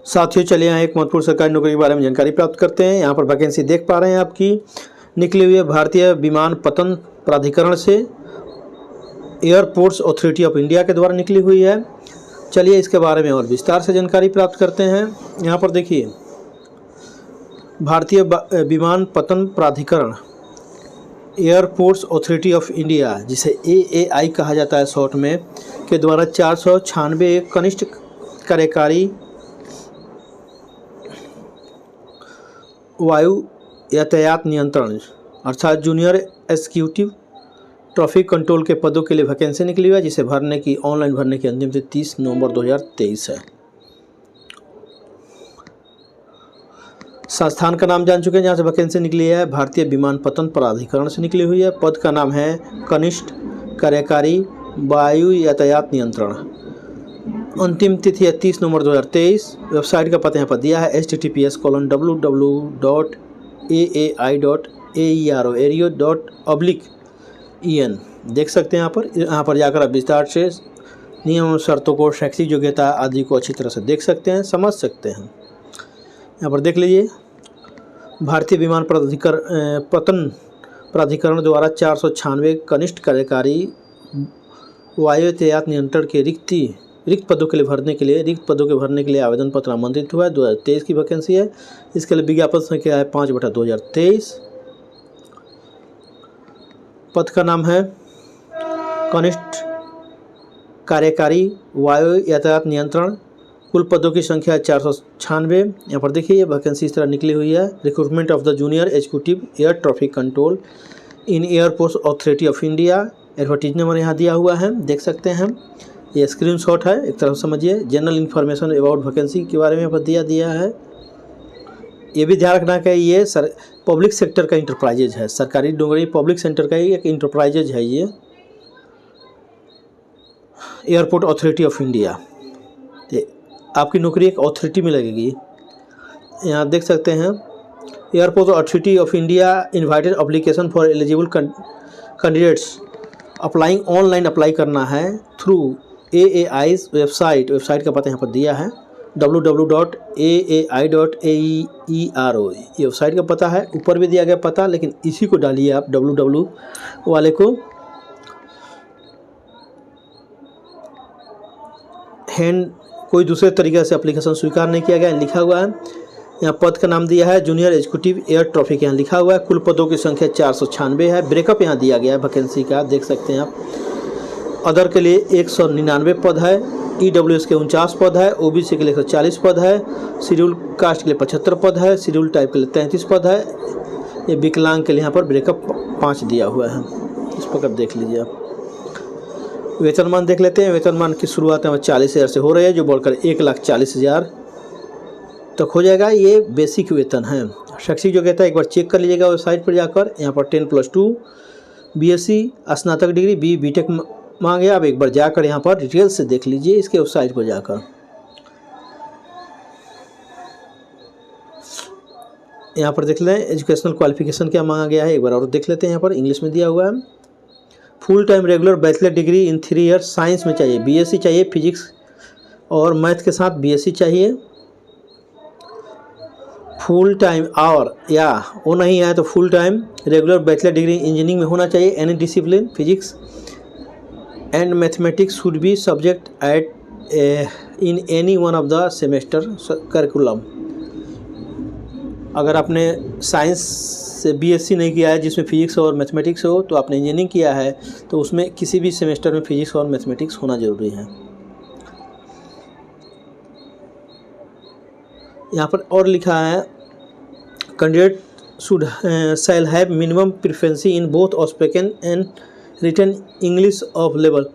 साथियों चलिए यहाँ एक महत्वपूर्ण सरकारी नौकरी के बारे में जानकारी प्राप्त करते हैं। यहाँ पर वैकेंसी देख पा रहे हैं आपकी निकली हुई है भारतीय विमानपत्तन प्राधिकरण से, एयरपोर्ट्स अथॉरिटी ऑफ इंडिया के द्वारा निकली हुई है। चलिए इसके बारे में और विस्तार से जानकारी प्राप्त करते हैं। यहाँ पर देखिए भारतीय विमानपत्तन प्राधिकरण, एयरपोर्ट्स अथॉरिटी ऑफ इंडिया जिसे AAI कहा जाता है शॉर्ट में, के द्वारा 496 कनिष्ठ कार्यकारी वायु यातायात नियंत्रण अर्थात जूनियर एग्जीक्यूटिव ट्रैफिक कंट्रोल के पदों के लिए वैकेंसी निकली हुई है, जिसे ऑनलाइन भरने की अंतिम तिथि 30 नवंबर 2023 है। संस्थान का नाम जान चुके हैं जहाँ से वैकेंसी निकली है, भारतीय विमानपत्तन प्राधिकरण से निकली हुई है। पद का नाम है कनिष्ठ कार्यकारी वायु यातायात नियंत्रण। अंतिम तिथि है 30 नवंबर 2023। वेबसाइट का पता यहाँ पर दिया है https://www.aai.aero.en। देख सकते हैं यहाँ पर जाकर आप विस्तार से नियम, शर्तों को, शैक्षिक योग्यता आदि को अच्छी तरह से देख सकते हैं, समझ सकते हैं। यहाँ पर देख लीजिए भारतीय विमानपत्तन प्राधिकरण द्वारा 496 कनिष्ठ कार्यकारी वायु यातायात नियंत्रण के रिक्त पदों के भरने के लिए आवेदन पत्र आमंत्रित हुआ है। 2023 की वैकेंसी है। इसके लिए विज्ञापन संख्या है 5/2023। पद का नाम है कनिष्ठ कार्यकारी वायु यातायात नियंत्रण। कुल पदों की संख्या है 496। यहाँ पर देखिए ये वैकेंसी इस तरह निकली हुई है। Recruitment of the junior executive air traffic control in airports authority of India. Advertise number यहाँ दिया हुआ है, देख सकते हैं। ये स्क्रीनशॉट है, एक तरह से समझिए। जनरल इन्फॉर्मेशन अबाउट वैकेंसी के बारे में यहाँ पर दिया है। ये भी ध्यान रखना कि ये पब्लिक सेक्टर का इंटरप्राइजेज है, सरकारी नौकरी पब्लिक सेक्टर का ही एक इंटरप्राइजेज है। ये एयरपोर्ट अथॉरिटी ऑफ इंडिया, आपकी नौकरी एक अथॉरिटी में लगेगी। यहाँ देख सकते हैं airport authority of India invited application for eligible candidates applying. Online apply करना है थ्रू AAI's वेबसाइट का पता यहाँ पर दिया है www.aai.aero। ये वेबसाइट का पता है, ऊपर भी दिया गया पता, लेकिन इसी को डालिए आप www वाले को। कोई दूसरे तरीके से एप्लीकेशन स्वीकार नहीं किया गया, लिखा हुआ है। यहाँ पद का नाम दिया है जूनियर एग्जीक्यूटिव एयर ट्रैफिक, यहाँ लिखा हुआ है। कुल पदों की संख्या 496 है। ब्रेकअप यहाँ दिया गया है वैकेंसी का, देख सकते हैं आप। अदर के लिए 199 पद है, EWS के 49 पद है, OBC के लिए 140 पद है, शेड्यूल कास्ट के लिए 75 पद है, शेड्यूल टाइप के लिए 33 पद है। ये विकलांग के लिए यहाँ पर ब्रेकअप 5 दिया हुआ है। इस पर देख लीजिए आप। वेतनमान देख लेते हैं। वेतनमान की शुरुआत में 40,000 से हो रही है, जो बढ़कर 1,40,000 तक हो जाएगा। ये बेसिक वेतन है। शैक्षिक योग्यता एक बार चेक कर लीजिएगा वेबसाइट पर जाकर। यहाँ पर 10+2 BSc स्नातक डिग्री BTech मांगे। आप एक बार जाकर यहाँ पर डिटेल से देख लीजिए इसके वेबसाइट पर जाकर। यहाँ पर देख लें एजुकेशनल क्वालिफिकेशन क्या मांगा गया है, एक बार और देख लेते हैं। यहाँ पर इंग्लिश में दिया हुआ है। Full time regular bachelor degree in 3 years science में चाहिए, BSc चाहिए, फिजिक्स और मैथ के साथ BSc चाहिए। फुल टाइम और या वो नहीं है तो full time regular bachelor degree engineering में होना चाहिए। Any discipline physics and mathematics should be subject at in any one of the semester curriculum. अगर आपने साइंस से BSc नहीं किया है जिसमें फिजिक्स और मैथमेटिक्स हो, तो आपने इंजीनियरिंग किया है तो उसमें किसी भी सेमेस्टर में फिजिक्स और मैथमेटिक्स होना ज़रूरी है। यहाँ पर और लिखा है candidate shall have minimum proficiency in both spoken and written English of level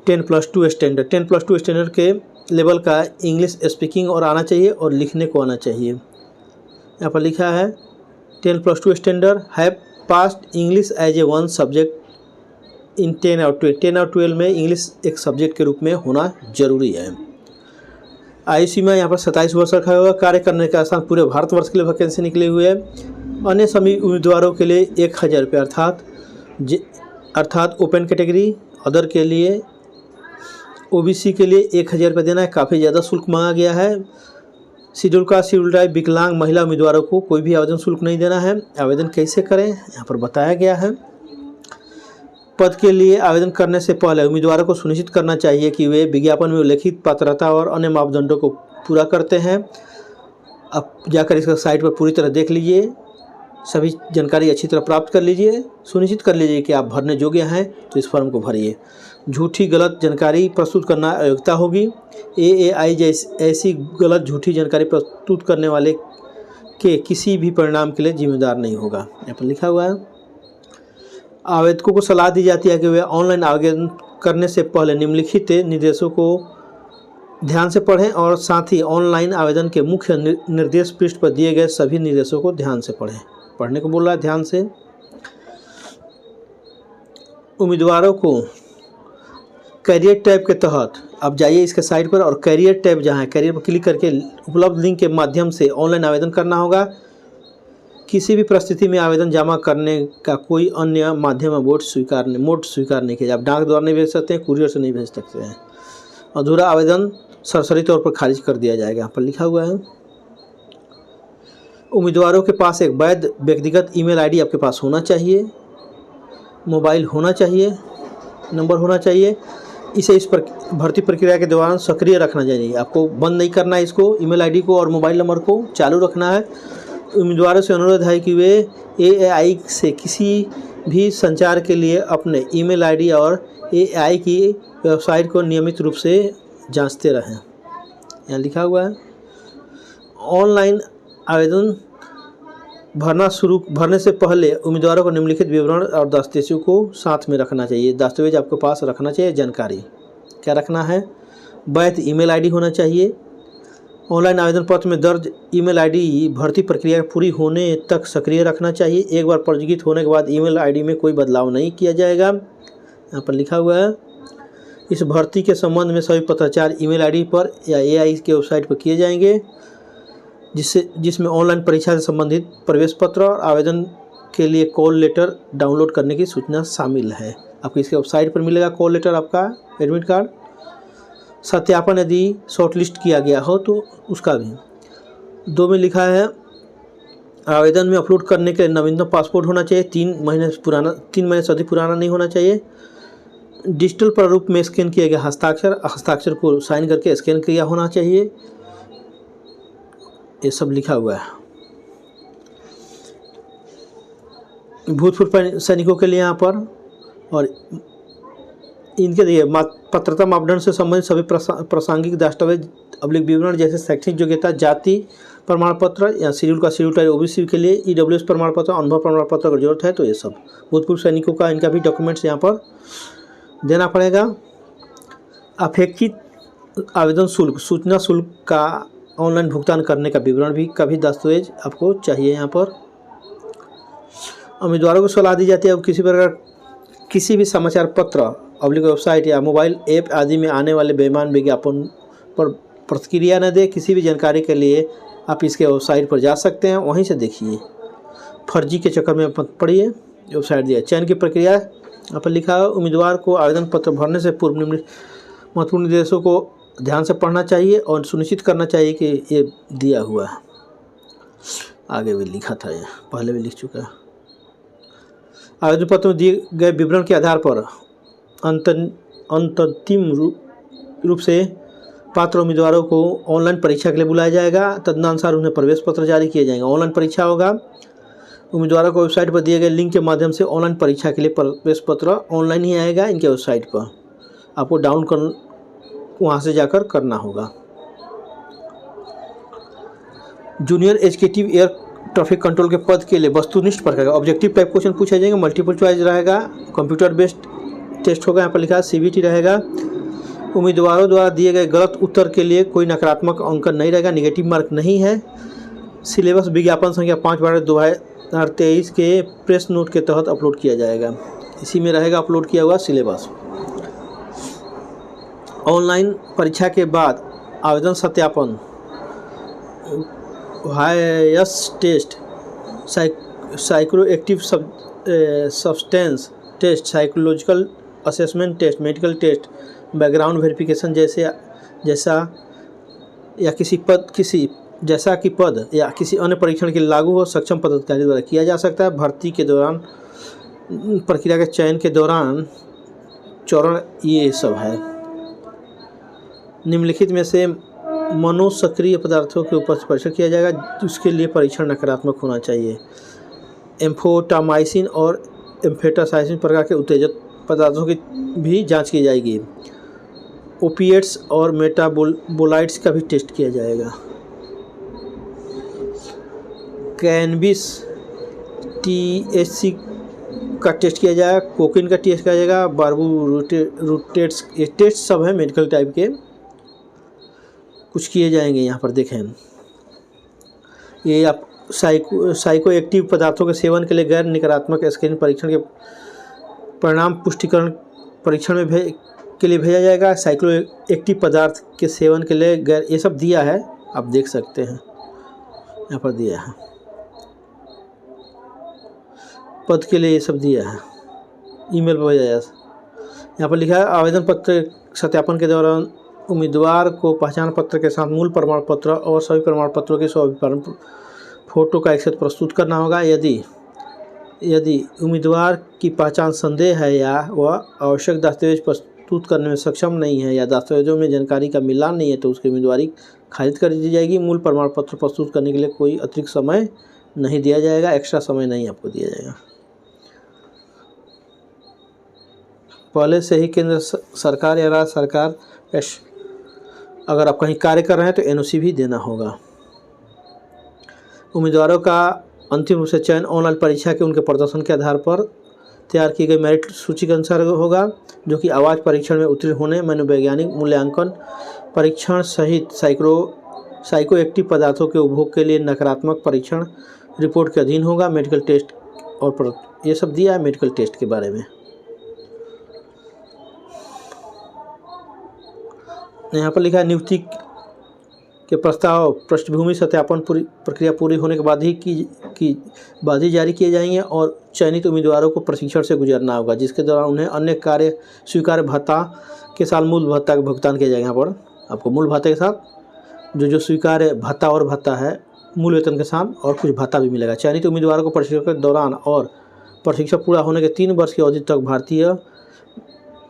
10+2 standard. 10+2 standard के लेवल का इंग्लिश स्पीकिंग और आना चाहिए और लिखने को आना चाहिए। यहाँ पर लिखा है 10+2 standard have passed English as a 1 subject in 10 और 12। 10 और 12 में इंग्लिश एक सब्जेक्ट के रूप में होना जरूरी है। आयु सीमा यहाँ पर 27 वर्ष रखा हुआ। कार्य करने का स्थान पूरे भारतवर्ष के लिए वैकेंसी निकली हुई है। अन्य सभी उम्मीदवारों के लिए 1,000 रुपये अर्थात ओपन कैटेगरी, अदर के लिए OBC के लिए 1,000 रुपये देना है। काफ़ी ज़्यादा शुल्क मांगा गया है। शेड्यूल कास्ट शेड्यूल ट्राइब विकलांग महिला उम्मीदवारों को कोई भी आवेदन शुल्क नहीं देना है। आवेदन कैसे करें यहाँ पर बताया गया है। पद के लिए आवेदन करने से पहले उम्मीदवारों को सुनिश्चित करना चाहिए कि वे विज्ञापन में उल्लेखित पात्रता और अन्य मापदंडों को पूरा करते हैं। अब जाकर इसका साइट पर पूरी तरह देख लीजिए, सभी जानकारी अच्छी तरह प्राप्त कर लीजिए, सुनिश्चित कर लीजिए कि आप भरने योग्य हैं तो इस फॉर्म को भरिए। झूठी गलत जानकारी प्रस्तुत करना अयोग्यता होगी। AAI जैसी ऐसी गलत झूठी जानकारी प्रस्तुत करने वाले के किसी भी परिणाम के लिए जिम्मेदार नहीं होगा। यहाँ पर लिखा हुआ है। आवेदकों को सलाह दी जाती है कि वे ऑनलाइन आवेदन करने से पहले निम्नलिखित निर्देशों को ध्यान से पढ़ें और साथ ही ऑनलाइन आवेदन के मुख्य निर्देश पृष्ठ पर दिए गए सभी निर्देशों को ध्यान से पढ़ें। पढ़ने को बोल रहा है ध्यान से। उम्मीदवारों को करियर टैब के तहत आप जाइए इसके साइट पर और करियर टैब जहाँ है करियर पर क्लिक करके उपलब्ध लिंक के माध्यम से ऑनलाइन आवेदन करना होगा। किसी भी परिस्थिति में आवेदन जमा करने का कोई अन्य माध्यम या मोड स्वीकार नहीं किया। आप डाक द्वारा नहीं भेज सकते हैं, कुरियर से नहीं भेज सकते हैं। अधूरा आवेदन सरसरी तौर पर खारिज कर दिया जाएगा। यहाँ पर लिखा हुआ है। उम्मीदवारों के पास एक वैध व्यक्तिगत ईमेल आईडी आपके पास होना चाहिए, मोबाइल होना चाहिए, नंबर होना चाहिए। इसे इस पर भर्ती प्रक्रिया के दौरान सक्रिय रखना चाहिए। आपको बंद नहीं करना है, इसको ईमेल आईडी को और मोबाइल नंबर को चालू रखना है। उम्मीदवारों से अनुरोध है कि वे AAI से किसी भी संचार के लिए अपने ईमेल आईडी और AAI की वेबसाइट को नियमित रूप से जांचते रहें। यहाँ लिखा हुआ है। ऑनलाइन आवेदन भरने से पहले उम्मीदवारों को निम्नलिखित विवरण और दस्तावेजों को साथ में रखना चाहिए। दस्तावेज आपके पास रखना चाहिए। जानकारी क्या रखना है? वैध ईमेल आईडी होना चाहिए। ऑनलाइन आवेदन पत्र में दर्ज ईमेल आईडी भर्ती प्रक्रिया पूरी होने तक सक्रिय रखना चाहिए। एक बार पंजीकृत होने के बाद ईमेल आईडी में कोई बदलाव नहीं किया जाएगा। यहाँ पर लिखा हुआ है। इस भर्ती के संबंध में सभी पत्राचार ईमेल आईडी पर या AAI के वेबसाइट पर किए जाएंगे, जिसमें ऑनलाइन परीक्षा से संबंधित प्रवेश पत्र और आवेदन के लिए कॉल लेटर डाउनलोड करने की सूचना शामिल है। आपको इसके वेबसाइट पर मिलेगा कॉल लेटर, आपका एडमिट कार्ड। सत्यापन यदि शॉर्टलिस्ट किया गया हो तो उसका भी। 2 में लिखा है। आवेदन में अपलोड करने के लिए नवीनतम पासपोर्ट होना चाहिए। 3 महीने से अधिक पुराना नहीं होना चाहिए। डिजिटल प्रारूप में स्कैन किया गया हस्ताक्षर को साइन करके स्कैन किया होना चाहिए। ये सब लिखा हुआ है। भूतपूर्व सैनिकों के लिए यहाँ पर और इनके लिए पात्रता मापदंड से संबंधित सभी प्रासंगिक दस्तावेज विवरण जैसे शैक्षणिक योग्यता, जाति प्रमाण पत्र या शेड्यूल का शेड्यूल टाइप OBC के लिए EWS प्रमाण पत्र, अनुभव प्रमाण पत्र की जरूरत है। तो ये सब भूतपूर्व सैनिकों का इनका भी डॉक्यूमेंट्स यहाँ पर देना पड़ेगा। अपेक्षित आवेदन शुल्क, सूचना शुल्क का ऑनलाइन भुगतान करने का विवरण का भी दस्तावेज आपको चाहिए। यहाँ पर उम्मीदवारों को सलाह दी जाती है किसी भी समाचार पत्र, वेबसाइट या मोबाइल ऐप आदि में आने वाले बेईमान विज्ञापन पर प्रतिक्रिया न दे। किसी भी जानकारी के लिए आप इसके वेबसाइट पर जा सकते हैं, वहीं से देखिए। फर्जी के चक्कर में मत पड़िए। वेबसाइट दिया। चयन की प्रक्रिया यहाँ पर लिखा है। उम्मीदवार को आवेदन पत्र भरने से पूर्व महत्वपूर्ण निर्देशों को ध्यान से पढ़ना चाहिए और सुनिश्चित करना चाहिए कि ये दिया हुआ है। आगे भी लिखा था, ये पहले भी लिख चुका है। आवेदन पत्र में दिए गए विवरण के आधार पर अंतिम रूप से पात्र उम्मीदवारों को ऑनलाइन परीक्षा के लिए बुलाया जाएगा। तदनुसार उन्हें प्रवेश पत्र जारी किए जाएंगे। ऑनलाइन परीक्षा होगा। उम्मीदवारों को वेबसाइट पर दिए गए लिंक के माध्यम से ऑनलाइन परीक्षा के लिए प्रवेश पत्र ऑनलाइन ही आएगा। इनके वेबसाइट पर आपको डाउनलोड वहाँ से जाकर करना होगा। Junior executive air traffic control के पद के लिए वस्तुनिष्ठ प्रकार का ऑब्जेक्टिव टाइप क्वेश्चन पूछे जाएंगे। मल्टीपल चॉइस रहेगा। कंप्यूटर बेस्ड टेस्ट होगा। यहाँ पर लिखा है CBT रहेगा। उम्मीदवारों द्वारा दिए गए गलत उत्तर के लिए कोई नकारात्मक अंकन नहीं रहेगा, नेगेटिव मार्क नहीं है। सिलेबस विज्ञापन संख्या 5/2023 के प्रेस नोट के तहत अपलोड किया जाएगा। इसी में रहेगा अपलोड किया हुआ सिलेबस। ऑनलाइन परीक्षा के बाद आवेदन सत्यापन, voice test, psychoactive substance test, psychological assessment test, medical test, background verification जैसा या किसी जैसा कि पद या किसी अन्य परीक्षण के लिए लागू हो सक्षम पदाधिकारी द्वारा किया जा सकता है। भर्ती के दौरान प्रक्रिया के चयन के दौरान चरण ये सब है। निम्नलिखित में से मनोसक्रिय पदार्थों के ऊपर परीक्षण किया जाएगा, उसके लिए परीक्षण नकारात्मक होना चाहिए। एम्फोटामाइसिन और एम्फेटासाइसिन प्रकार के उत्तेजक पदार्थों की भी जांच की जाएगी। ओपिएट्स और मेटाबोलाइट्स का भी टेस्ट किया जाएगा। कैनबिस THC का टेस्ट किया जाएगा। कोकीन का टेस्ट किया जाएगा। बार्बूरेटेट्स, ये टेस्ट सब है मेडिकल टाइप के, कुछ किए जाएंगे यहाँ पर देखें। ये आप साइको एक्टिव पदार्थों के सेवन के लिए गैर नकारात्मक स्क्रीनिंग परीक्षण के परिणाम पुष्टिकरण परीक्षण में के लिए भेजा जाएगा। साइक्लो एक्टिव पदार्थ के सेवन के लिए गैर, ये सब दिया है, आप देख सकते हैं यहाँ पर दिया है। पद के लिए ये सब दिया है, ईमेल पर भेजा जाए। यहाँ पर लिखा है आवेदन पत्र सत्यापन के दौरान उम्मीदवार को पहचान पत्र के साथ मूल प्रमाण पत्र और सभी प्रमाण पत्रों के स्वाभिमान फोटो का एक साथ प्रस्तुत करना होगा। यदि उम्मीदवार की पहचान संदेह है या वह आवश्यक दस्तावेज प्रस्तुत करने में सक्षम नहीं है या दस्तावेजों में जानकारी का मिलान नहीं है तो उसकी उम्मीदवारी खारिज कर दी जाएगी। मूल प्रमाण पत्र प्रस्तुत करने के लिए कोई अतिरिक्त समय नहीं दिया जाएगा, एक्स्ट्रा समय नहीं आपको दिया जाएगा। पहले से ही केंद्र सरकार या राज्य सरकार अगर आप कहीं कार्य कर रहे हैं तो NOC भी देना होगा। उम्मीदवारों का अंतिम रूप से चयन ऑनलाइन परीक्षा के उनके प्रदर्शन के आधार पर तैयार की गई मेरिट सूची के अनुसार होगा, जो कि आवाज़ परीक्षण में उत्तीर्ण होने, मनोवैज्ञानिक मूल्यांकन परीक्षण सहित साइको एक्टिव पदार्थों के उपभोग के लिए नकारात्मक परीक्षण रिपोर्ट के अधीन होगा। मेडिकल टेस्ट और ये सब दिया है मेडिकल टेस्ट के बारे में। यहाँ पर लिखा है नियुक्ति के प्रस्ताव पृष्ठभूमि सत्यापन प्रक्रिया पूरी होने के बाद ही जारी किए जाएंगे और चयनित उम्मीदवारों को प्रशिक्षण से गुजरना होगा, जिसके दौरान उन्हें अन्य कार्य स्वीकार्य भत्ता के साथ मूल भत्ता का भुगतान किया जाएगा। यहाँ पर आपको मूल भत्ते के साथ जो स्वीकार्य भत्ता और भत्ता है मूल वेतन के साथ और कुछ भत्ता भी मिलेगा। चयनित उम्मीदवारों को प्रशिक्षण के दौरान और प्रशिक्षण पूरा होने के 3 वर्ष की अवधि तक भारतीय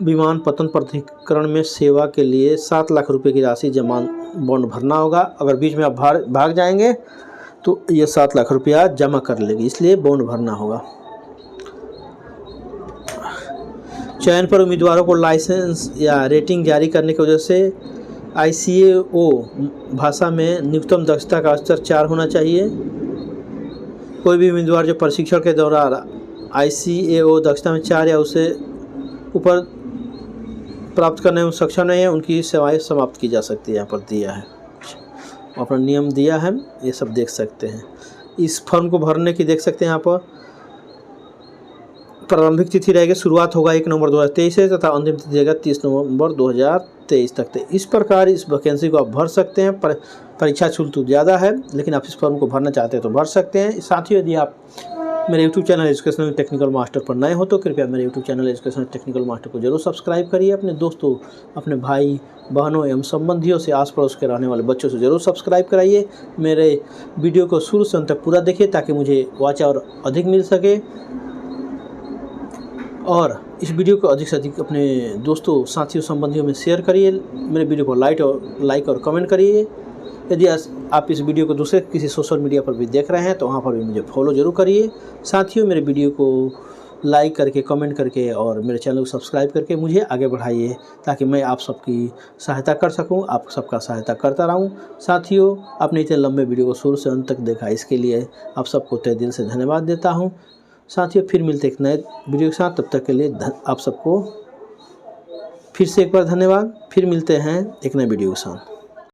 विमानपत्तन प्राधिकरण में सेवा के लिए 7 लाख रुपए की राशि जमा बॉन्ड भरना होगा। अगर बीच में आप भाग जाएंगे तो ये 7 लाख रुपया जमा कर लेगी, इसलिए बॉन्ड भरना होगा। चयन पर उम्मीदवारों को लाइसेंस या रेटिंग जारी करने की वजह से ICAO भाषा में न्यूनतम दक्षता का स्तर 4 होना चाहिए। कोई भी उम्मीदवार जो प्रशिक्षण के दौरान ICAO दक्षता में 4 या उससे ऊपर प्राप्त करने में सक्षम नहीं है, उनकी सेवाएं समाप्त की जा सकती है। यहाँ पर दिया है, अपना नियम दिया है, ये सब देख सकते हैं। इस फॉर्म को भरने की देख सकते हैं। यहाँ पर प्रारंभिक तिथि रहेगी, शुरुआत होगा 1 नवंबर 2023 से तथा अंतिम तिथि रहेगा 30 नवंबर 2023 तक। इस प्रकार इस वैकेंसी को आप भर सकते हैं। परीक्षा शुल्क तो ज़्यादा है, लेकिन आप इस फॉर्म को भरना चाहते हैं तो भर सकते हैं। साथ ही यदि आप मेरे YouTube channel educational technical master पर नए हो तो कृपया मेरे YouTube channel educational technical master को जरूर सब्सक्राइब करिए। अपने दोस्तों, अपने भाई बहनों एवं संबंधियों से, आस पड़ोस के रहने वाले बच्चों से जरूर सब्सक्राइब कराइए। मेरे वीडियो को शुरू से अंत तक पूरा देखिए ताकि मुझे वॉच और अधिक मिल सके, और इस वीडियो को अधिक से अधिक अपने दोस्तों, साथियों, संबंधियों में शेयर करिए। मेरे वीडियो को लाइक और कमेंट करिए। यदि आप इस वीडियो को दूसरे किसी सोशल मीडिया पर भी देख रहे हैं तो वहाँ पर भी मुझे फॉलो जरूर करिए। साथियों, मेरे वीडियो को लाइक करके, कमेंट करके और मेरे चैनल को सब्सक्राइब करके मुझे आगे बढ़ाइए ताकि मैं आप सबकी सहायता कर सकूं, आप सबका सहायता करता रहूं। साथियों, आपने इतने लंबे वीडियो को शुरू से अंत तक देखा, इसके लिए आप सबको तहे दिल से धन्यवाद देता हूं। साथियों, फिर मिलते एक नए वीडियो के साथ, तब तक के लिए आप सबको फिर से एक बार धन्यवाद। फिर मिलते हैं एक नए वीडियो के साथ।